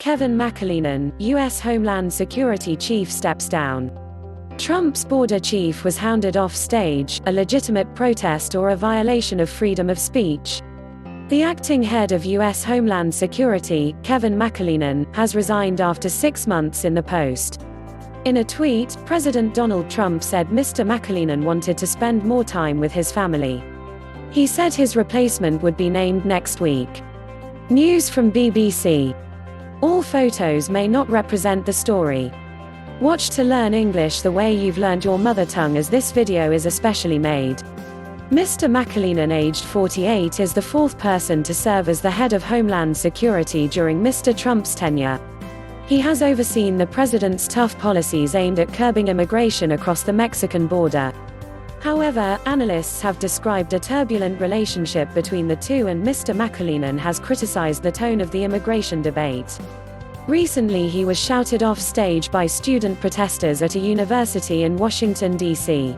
Kevin McAleenan, US Homeland Security chief steps down. Trump's border chief was hounded off stage, a legitimate protest or a violation of freedom of speech. The acting head of US Homeland Security, Kevin McAleenan, has resigned after 6 months in the post. In a tweet, President Donald Trump said Mr. McAleenan wanted to spend more time with his family. He said his replacement would be named next week. News from BBC. All photos may not represent the story. Watch to learn English the way you've learned your mother tongue, as this video is especially made. Mr. McAleenan, aged 48, is the 4th person to serve as the head of Homeland Security during Mr. Trump's tenure. He has overseen the president's tough policies aimed at curbing immigration across the Mexican border. However, analysts have described a turbulent relationship between the two, and Mr. McAleenan has criticized the tone of the immigration debate. Recently he was shouted off stage by student protesters at a university in Washington, D.C.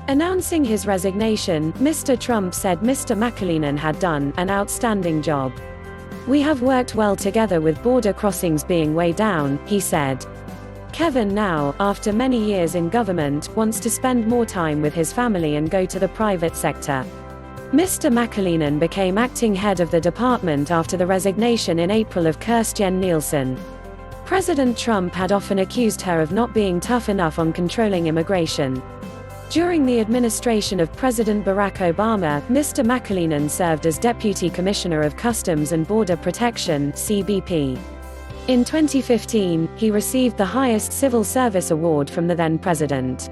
Announcing his resignation, Mr. Trump said Mr. McAleenan had done an outstanding job. "We have worked well together with border crossings being way down," he said. Kevin now, after many years in government, wants to spend more time with his family and go to the private sector. Mr. McAleenan became acting head of the department after the resignation in April of Kirstjen Nielsen. President Trump had often accused her of not being tough enough on controlling immigration. During the administration of President Barack Obama, Mr. McAleenan served as Deputy Commissioner of Customs and Border Protection (CBP). In 2015, he received the highest civil service award from the then-president.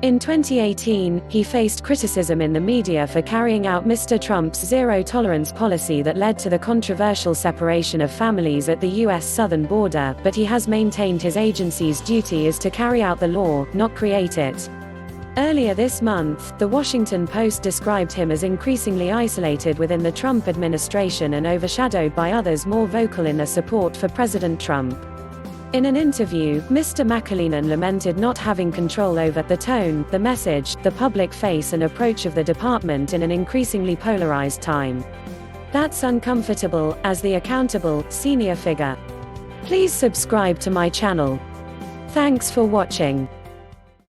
In 2018, he faced criticism in the media for carrying out Mr. Trump's zero-tolerance policy that led to the controversial separation of families at the U.S. southern border, but he has maintained his agency's duty is to carry out the law, not create it. Earlier this month, The Washington Post described him as increasingly isolated within the Trump administration and overshadowed by others more vocal in their support for President Trump. In an interview, Mr. McAleenan lamented not having control over the tone, the message, the public face and approach of the department in an increasingly polarized time. "That's uncomfortable, as the accountable, senior figure. Please subscribe to my channel. Thanks for watching."